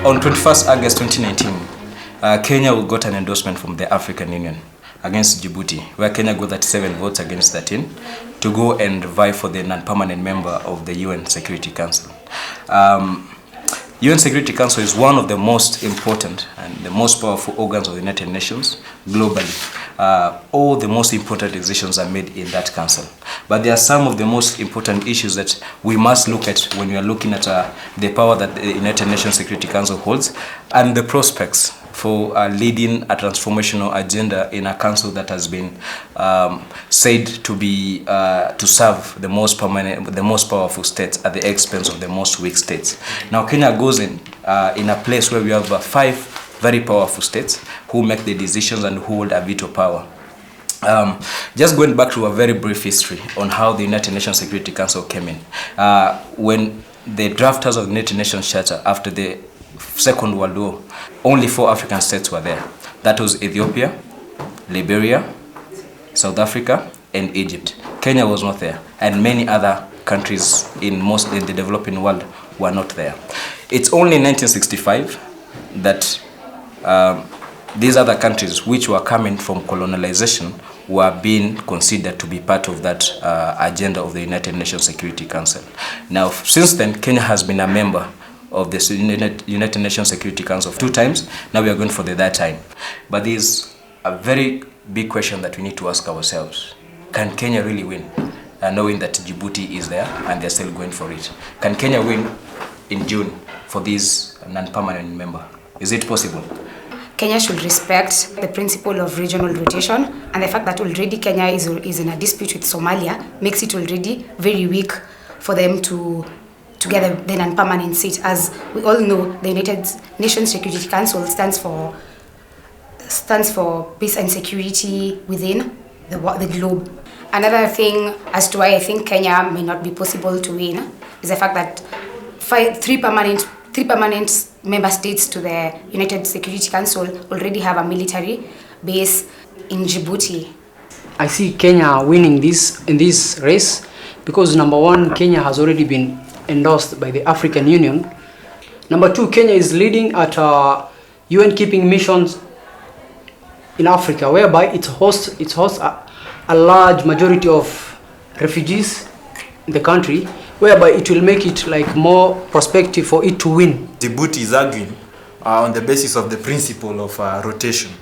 On 21st August 2019, Kenya got an endorsement from the African Union against Djibouti, where Kenya got 37 votes against 13 to go and vie for the non-permanent member of the UN Security Council. UN Security Council is one of the most important and the most powerful organs of the United Nations globally. All the most important decisions are made in that council. But there are some of the most important issues that we must look at when we are looking at the power that the United Nations Security Council holds and the prospects for leading a transformational agenda in a council that has been said to be to serve the most permanent, the most powerful states at the expense of the most weak states. Now Kenya goes in a place where we have 5 very powerful states who make the decisions and who hold a veto power. Just going back to a very brief history on how the United Nations Security Council came in. When the drafters of the United Nations Charter after the Second World War, only 4 African states were there. That was Ethiopia, Liberia, South Africa, and Egypt. Kenya was not there, and many other countries in the developing world were not there. It's only in 1965 that these other countries, which were coming from colonization, were being considered to be part of that agenda of the United Nations Security Council. Now, since then, Kenya has been a member of the United Nations Security Council 2 times. Now we are going for the 3rd time. But there's a very big question that we need to ask ourselves. Can Kenya really win? Knowing that Djibouti is there and they're still going for it. Can Kenya win in June for this non-permanent member? Is it possible? Kenya should respect the principle of regional rotation, and the fact that already Kenya is in a dispute with Somalia makes it already very weak for them to get the non-permanent seat. As we all know, the United Nations Security Council stands for peace and security within the globe. Another thing as to why I think Kenya may not be possible to win is the fact that 3 permanent member states to the United Security Council already have a military base in Djibouti. I see Kenya winning in this race because number 1, Kenya has already been endorsed by the African Union. Number 2, Kenya is leading at UN keeping missions in Africa, whereby it hosts a large majority of refugees in the country, whereby it will make it like more prospective for it to win. Djibouti is arguing on the basis of the principle of rotation,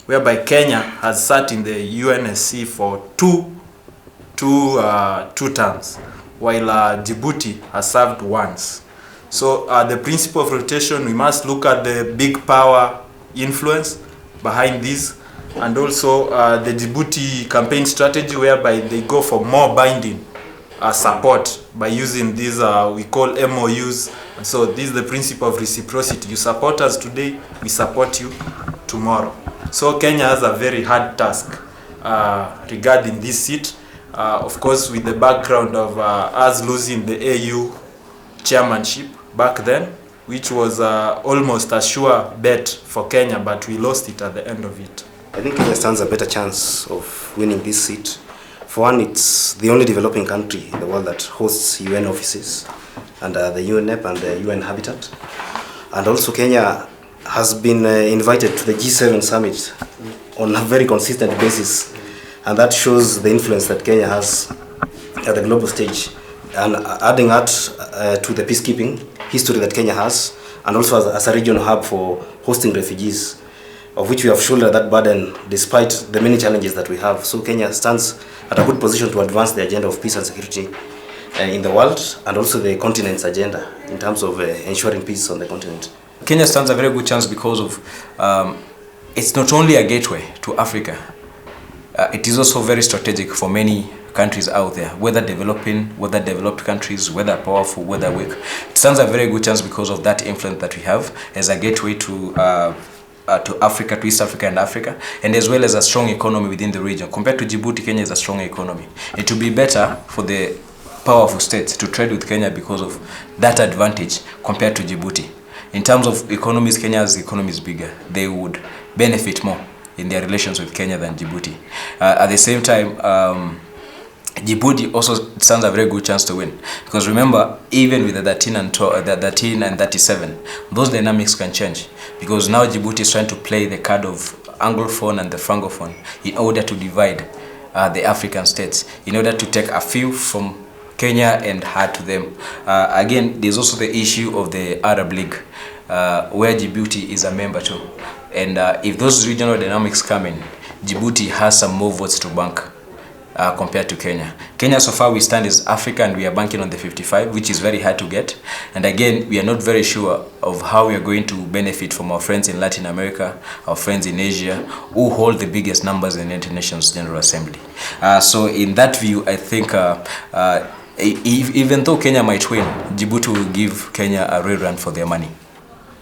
whereby Kenya has sat in the UNSC for two terms, while Djibouti has served once. So the principle of rotation, we must look at the big power influence behind this, and also the Djibouti campaign strategy, whereby they go for more binding support by using these we call MOUs. And so this is the principle of reciprocity. You support us today, we support you tomorrow. So Kenya has a very hard task regarding this seat. Of course, with the background of us losing the AU chairmanship back then, which was almost a sure bet for Kenya, but we lost it at the end of it. I think Kenya stands a better chance of winning this seat. For one, it's the only developing country in the world that hosts UN offices under the UNEP and the UN Habitat. And also Kenya has been invited to the G7 summit on a very consistent basis. And that shows the influence that Kenya has at the global stage. And adding that to the peacekeeping history that Kenya has, and also as a regional hub for hosting refugees, of which we have shouldered that burden despite the many challenges that we have. So Kenya stands at a good position to advance the agenda of peace and security in the world, and also the continent's agenda in terms of ensuring peace on the continent. Kenya stands a very good chance because of it's not only a gateway to Africa, it is also very strategic for many countries out there, whether developing, whether developed countries, whether powerful, whether weak. It stands a very good chance because of that influence that we have as a gateway to Africa, to East Africa and Africa, and as well as a strong economy within the region. Compared to Djibouti, Kenya is a strong economy. It will be better for the powerful states to trade with Kenya because of that advantage compared to Djibouti. In terms of economies, Kenya's economy is bigger. They would benefit more in their relations with Kenya than Djibouti. At the same time, Djibouti also stands a very good chance to win, because remember, even with the 13 and 37, those dynamics can change, because now Djibouti is trying to play the card of Anglophone and the Francophone in order to divide the African states, in order to take a few from Kenya and add to them. Again, there's also the issue of the Arab League, where Djibouti is a member too. And if those regional dynamics come in, Djibouti has some more votes to bank compared to Kenya. Kenya, so far we stand as Africa and we are banking on the 55, which is very hard to get. And again, we are not very sure of how we are going to benefit from our friends in Latin America, our friends in Asia, who hold the biggest numbers in the United Nations General Assembly. So in that view, I think even though Kenya might win, Djibouti will give Kenya a real run for their money.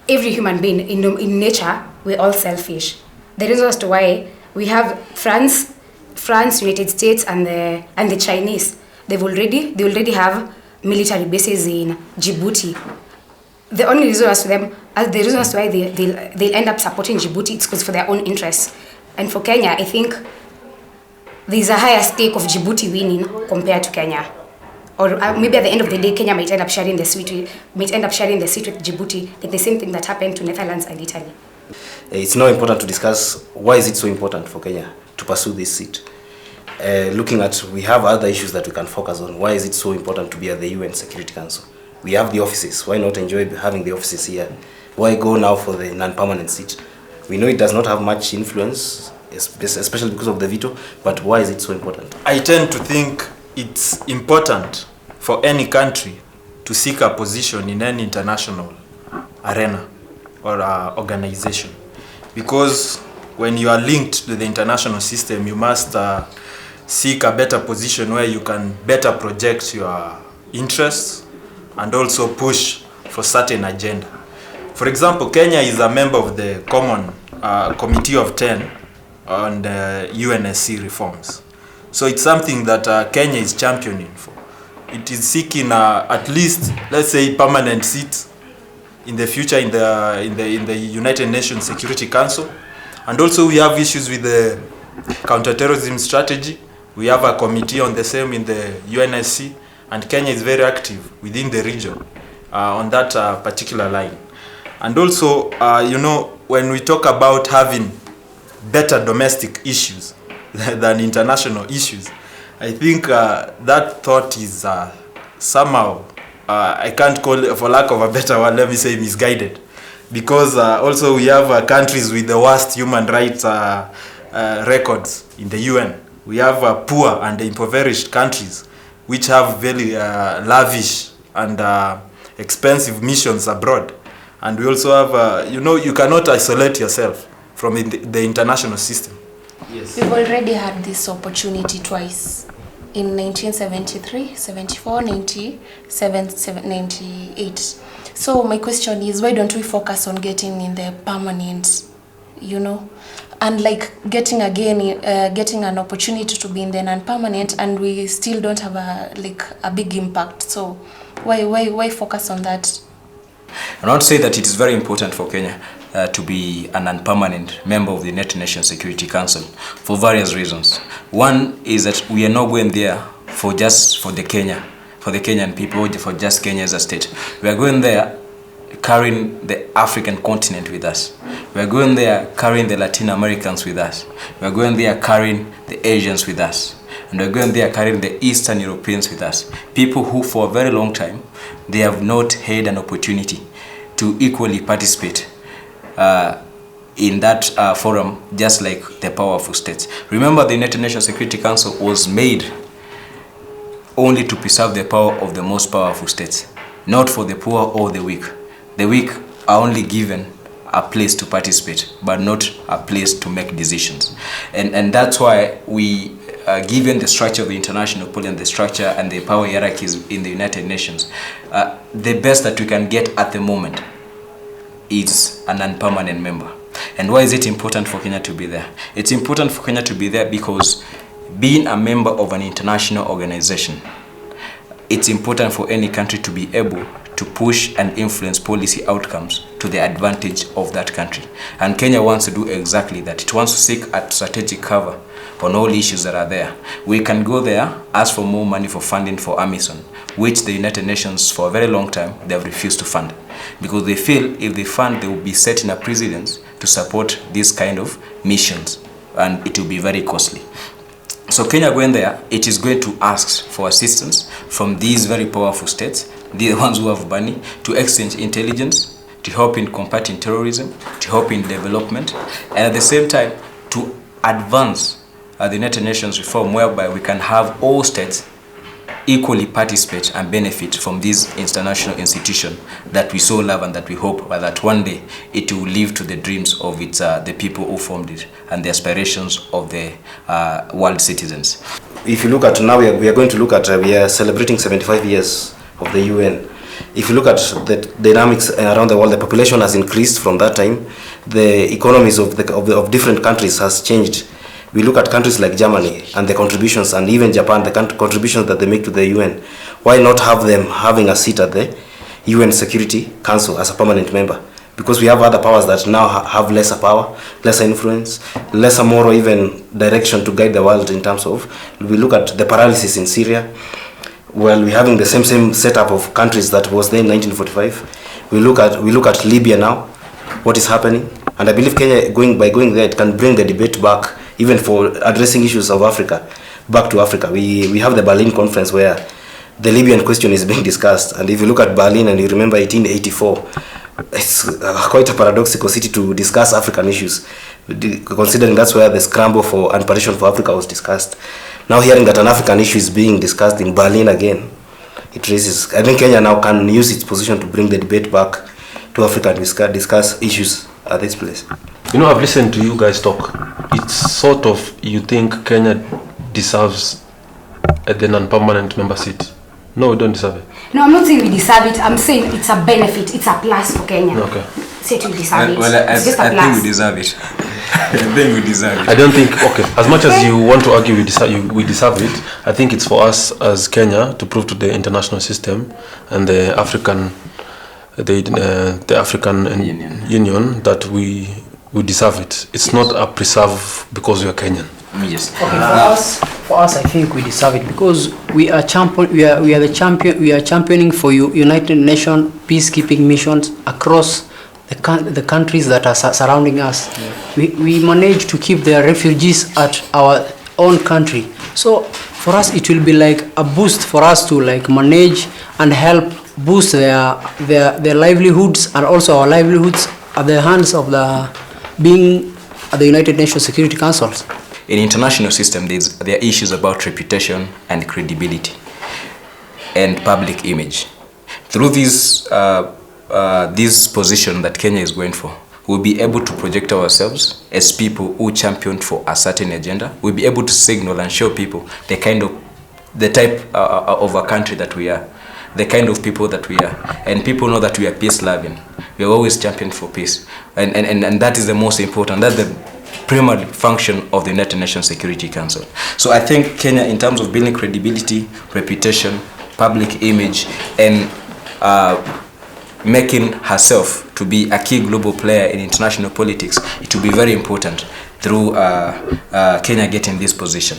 Every human being in nature, we're all selfish. The reason as to why we have France, United States, and the Chinese. They already have military bases in Djibouti. The only reason as to why they'll end up supporting Djibouti is because for their own interests. And for Kenya, I think there's a higher stake of Djibouti winning compared to Kenya. Or maybe at the end of the day, Kenya might end up sharing the seat with Djibouti, like the same thing that happened to Netherlands and Italy. It's now important to discuss why is it so important for Kenya to pursue this seat. Looking at, we have other issues that we can focus on. Why is it so important to be at the UN Security Council? We have the offices. Why not enjoy having the offices here? Why go now for the non-permanent seat? We know it does not have much influence, especially because of the veto, but why is it so important? I tend to think it's important for any country to seek a position in any international arena or organization, because when you are linked to the international system, you must seek a better position where you can better project your interests and also push for certain agenda. For example, Kenya is a member of the Common Committee of 10 on the UNSC reforms. So it's something that Kenya is championing for. It is seeking at least, let's say, permanent seat in the future in the United Nations Security Council. And also we have issues with the counterterrorism strategy. We have a committee on the same in the UNSC, and Kenya is very active within the region on that particular line. And also, when we talk about having better domestic issues than international issues, I think that thought is somehow, I can't call it, for lack of a better word, let me say misguided. Because also we have countries with the worst human rights records in the UN. We have poor and impoverished countries which have very lavish and expensive missions abroad. And we also have, you cannot isolate yourself from the international system. Yes. We've already had this opportunity twice, in 1973, 74, 97, 98. So my question is, why don't we focus on getting in the permanent, and like getting an opportunity to be in the non-permanent, and we still don't have a big impact. So why focus on that? I want to say that it is very important for Kenya to be an non-permanent member of the United Nations Security Council for various reasons. One is that we are not going there for the Kenyan people, for just Kenya as a state. We are going there carrying the African continent with us. We are going there carrying the Latin Americans with us. We are going there carrying the Asians with us. And we are going there carrying the Eastern Europeans with us. People who for a very long time, they have not had an opportunity to equally participate in that forum, just like the powerful states. Remember, the United Nations Security Council was made only to preserve the power of the most powerful states, not for the poor or the weak. The weak are only given a place to participate, but not a place to make decisions. And that's why we, given the structure of the international pool and the structure and the power hierarchies in the United Nations, the best that we can get at the moment is a non-permanent member. And why is it important for Kenya to be there? It's important for Kenya to be there because being a member of an international organization, it's important for any country to be able to push and influence policy outcomes to the advantage of that country. And Kenya wants to do exactly that. It wants to seek a strategic cover on all issues that are there. We can go there, ask for more money for funding for AMISON, which the United Nations for a very long time, they have refused to fund. Because they feel if they fund, they will be setting a precedent to support these kind of missions, and it will be very costly. So Kenya going there, it is going to ask for assistance from these very powerful states, the ones who have money, to exchange intelligence, to help in combating terrorism, to help in development, and at the same time to advance the United Nations reform, whereby we can have all states equally participate and benefit from this international institution that we so love, and that we hope that one day it will live to the dreams of its the people who formed it and the aspirations of the world citizens. If you look at now, we are going to look at we are celebrating 75 years of the UN. If you look at the dynamics around the world, the population has increased from that time. The economies of different countries has changed. We look at countries like Germany and the contributions, and even Japan, the contributions that they make to the UN. Why not have them having a seat at the UN Security Council as a permanent member? Because we have other powers that now have lesser power, lesser influence, lesser moral even direction to guide the world in terms of, we look at the paralysis in Syria. Well, we're having the same setup of countries that was there in 1945. We look at Libya now, what is happening. And I believe Kenya, by going there, it can bring the debate back, even for addressing issues of Africa, back to Africa. We have the Berlin conference where the Libyan question is being discussed. And if you look at Berlin and you remember 1884, it's quite a paradoxical city to discuss African issues, considering that's where the scramble for and partition for Africa was discussed. Now hearing that an African issue is being discussed in Berlin again, it raises, I think Kenya now can use its position to bring the debate back to Africa and discuss issues at this place. You know, I've listened to you guys talk. It's sort of, you think Kenya deserves the non-permanent member seat. No, we don't deserve it. No, I'm not saying we deserve it. I'm saying it's a benefit. It's a plus for Kenya. Okay. Say we deserve it. Well, it's just a I plus. think we deserve it. I think we deserve it. I don't think, okay, as much as you want to argue we deserve it, I think it's for us as Kenya to prove to the international system and the African Union that we deserve it. It's not a preserve because we are Kenyan. Yes. Okay, for us, I think we deserve it because we are championing for United Nations peacekeeping missions across the countries that are surrounding us. Yeah. We manage to keep their refugees at our own country. So for us, it will be like a boost for us to like manage and help boost their livelihoods, and also our livelihoods at the hands of being at the United Nations Security Councils. In international system, there are issues about reputation and credibility and public image. Through this position that Kenya is going for, we'll be able to project ourselves as people who championed for a certain agenda. We'll be able to signal and show people the type of a country that we are, the kind of people that we are, and people know that we are peace-loving. We are always championed for peace, and that is the most important. That's the primary function of the United Nations Security Council. So I think Kenya, in terms of building credibility, reputation, public image, and making herself to be a key global player in international politics, it will be very important through Kenya getting this position.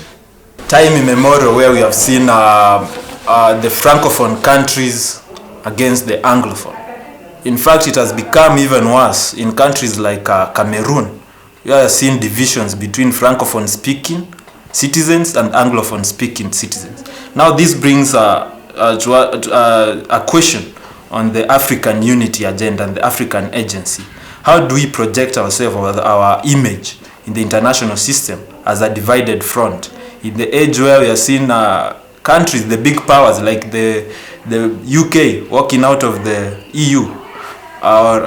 Time immemorial where we have seen the Francophone countries against the Anglophone. In fact, it has become even worse in countries like Cameroon. We are seeing divisions between Francophone-speaking citizens and Anglophone-speaking citizens. Now this brings a question on the African unity agenda and the African agency. How do we project ourselves or our image in the international system as a divided front? In the age where we are seeing countries, the big powers like the UK walking out of the EU, or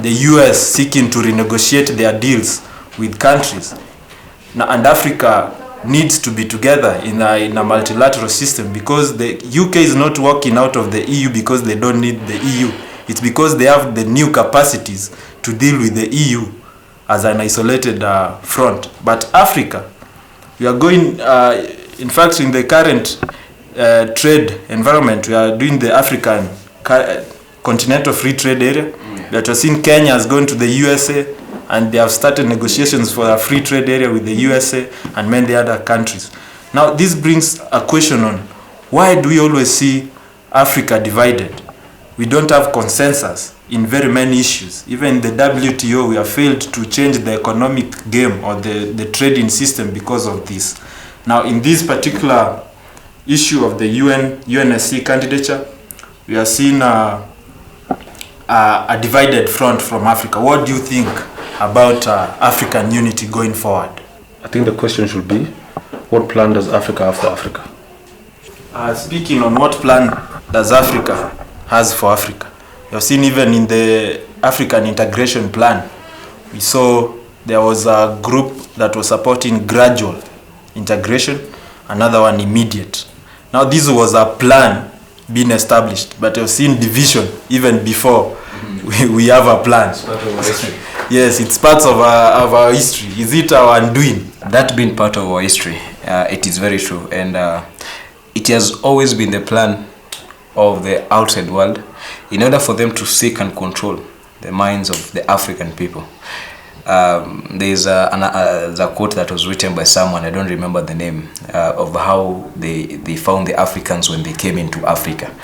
the US seeking to renegotiate their deals with countries. Now, and Africa needs to be together in a multilateral system, because the UK is not walking out of the EU because they don't need the EU. It's because they have the new capacities to deal with the EU as an isolated front. But Africa, we are going, in fact, in the current trade environment, we are doing the African Continental Free Trade Area. That was in Kenya has gone to the USA, and they have started negotiations for a free trade area with the USA and many other countries. Now, this brings a question on why do we always see Africa divided? We don't have consensus in very many issues. Even in the WTO, we have failed to change the economic game or the trading system because of this. Now, in this particular issue of the UNSC candidature, we are seeing a divided front from Africa. What do you think about African unity going forward? I think the question should be, what plan does Africa have for Africa? Speaking on what plan does Africa has for Africa, you have seen even in the African integration plan, we saw there was a group that was supporting gradual integration, another one immediate. Now this was a plan being established, but you've seen division even before we have a plan. It's part of our history. Yes, it's part of our history. Is it our undoing? That being part of our history, it is very true, and it has always been the plan of the outside world in order for them to seek and control the minds of the African people. There's a quote that was written by someone, I don't remember the name, of how they found the Africans when they came into Africa.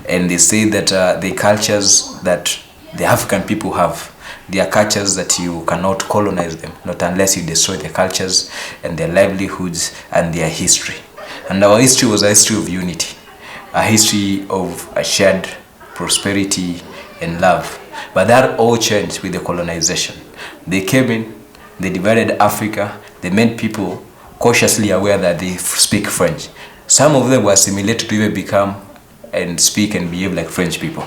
And they say that the cultures that the African people have, they are cultures that you cannot colonize them, not unless you destroy the cultures and their livelihoods and their history. And our history was a history of unity, a history of a shared prosperity and love. But that all changed with the colonization. They came in, they divided Africa, they made people cautiously aware that they speak French. Some of them were assimilated to even become and speak and behave like French people.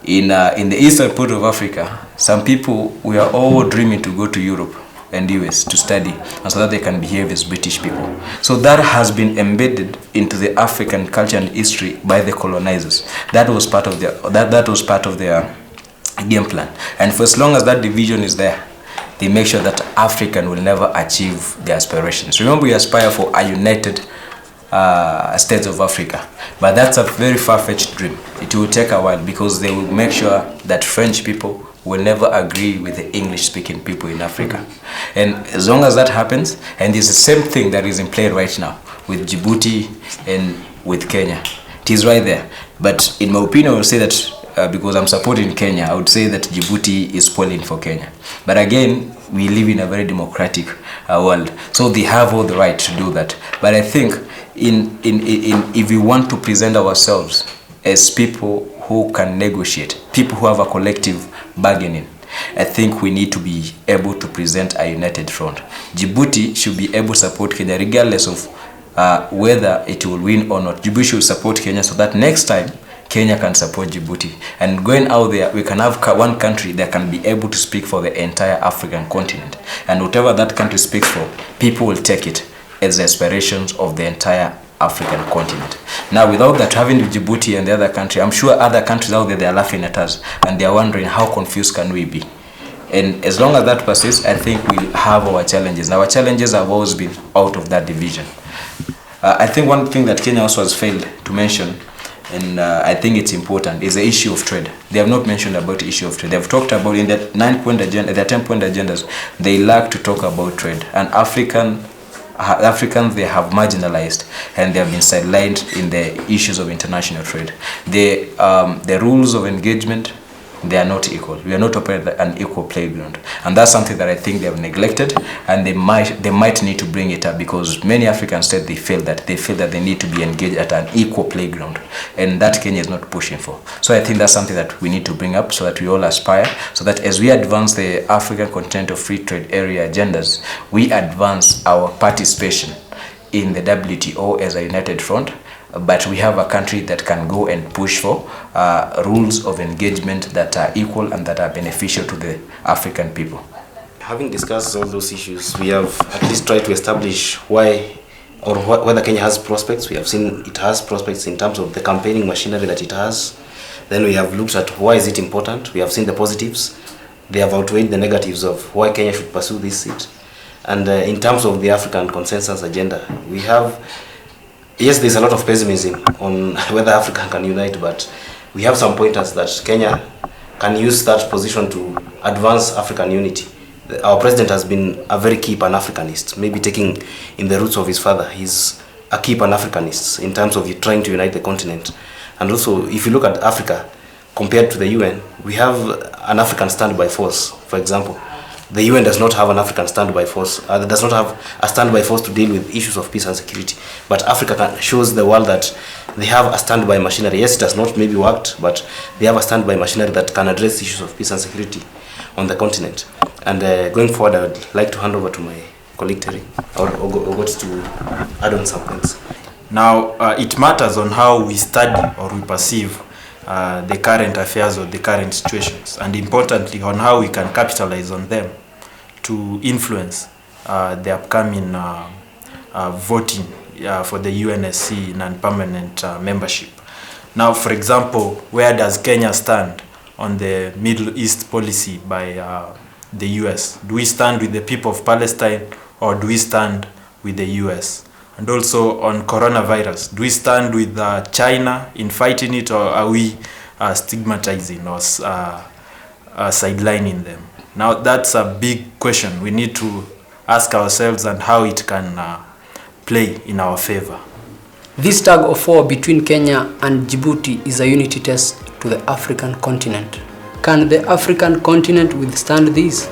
In the eastern part of Africa, some people were all dreaming to go to Europe and US to study, and so that they can behave as British people. So that has been embedded into the African culture and history by the colonizers. That was part of their game plan. And for as long as that division is there, they make sure that African will never achieve their aspirations. Remember, we aspire for a united states of Africa, but that's a very far-fetched dream. It will take a while because they will make sure that French people will never agree with the English-speaking people in Africa. And as long as that happens, and it's the same thing that is in play right now with Djibouti and with Kenya. It is right there. But in my opinion, I would say that because I'm supporting Kenya, I would say that Djibouti is spoiling for Kenya. But again, we live in a very democratic world, so they have all the right to do that. But I think if we want to present ourselves as people who can negotiate, people who have a collective bargaining, I think we need to be able to present a united front. Djibouti should be able to support Kenya regardless of whether it will win or not. Djibouti should support Kenya so that next time Kenya can support Djibouti. And going out there, we can have one country that can be able to speak for the entire African continent. And whatever that country speaks for, people will take it as the aspirations of the entire African continent. Now, without that, having Djibouti and the other country, I'm sure other countries out there, they are laughing at us and they are wondering how confused can we be. And as long as that persists, I think we'll have our challenges. Now, our challenges have always been out of that division. I think one thing that Kenya also has failed to mention, and I think it's important, is the issue of trade. They have not mentioned about the issue of trade. They have talked about in their 9-point agenda, their 10-point agendas, they lack to talk about trade. And Africans, they have marginalized and they have been sidelined in the issues of international trade. The rules of engagement, they are not equal. We are not operating an equal playground, and that's something that I think they have neglected, and they might need to bring it up because many African states they feel that they need to be engaged at an equal playground, and that Kenya is not pushing for. So I think that's something that we need to bring up so that we all aspire, so that as we advance the African Continental Free Trade Area agendas, we advance our participation in the WTO as a united front. But we have a country that can go and push for rules of engagement that are equal and that are beneficial to the African people. Having discussed all those issues, we have at least tried to establish why or whether Kenya has prospects. We have seen it has prospects in terms of the campaigning machinery that it has. Then we have looked at why is it important. We have seen the positives. They have outweighed the negatives of why Kenya should pursue this seat. And in terms of the African consensus agenda, we have, yes, there's a lot of pessimism on whether Africa can unite, but we have some pointers that Kenya can use that position to advance African unity our president has been a very key Pan-Africanist, maybe taking in the roots of his father. He's a key Pan-Africanist in terms of trying to unite the continent. And also, if you look at Africa, compared to the UN, we have an African standby force, for example. The UN does not have an African standby force, does not have a standby force to deal with issues of peace and security. But Africa shows the world that they have a standby machinery. Yes, it has not maybe worked, but they have a standby machinery that can address issues of peace and security on the continent. And going forward, I would like to hand over to my colleague Terry, or got to add on some things. Now, it matters on how we study or we perceive the current affairs or the current situations, and importantly on how we can capitalize on them to influence the upcoming voting for the UNSC non-permanent membership. Now, for example, where does Kenya stand on the Middle East policy by the US? Do we stand with the people of Palestine, or do we stand with the US? And also on coronavirus, do we stand with China in fighting it, or are we stigmatizing or sidelining them? Now, that's a big question we need to ask ourselves, and how it can play in our favor. This tug of war between Kenya and Djibouti is a unity test to the African continent. Can the African continent withstand this?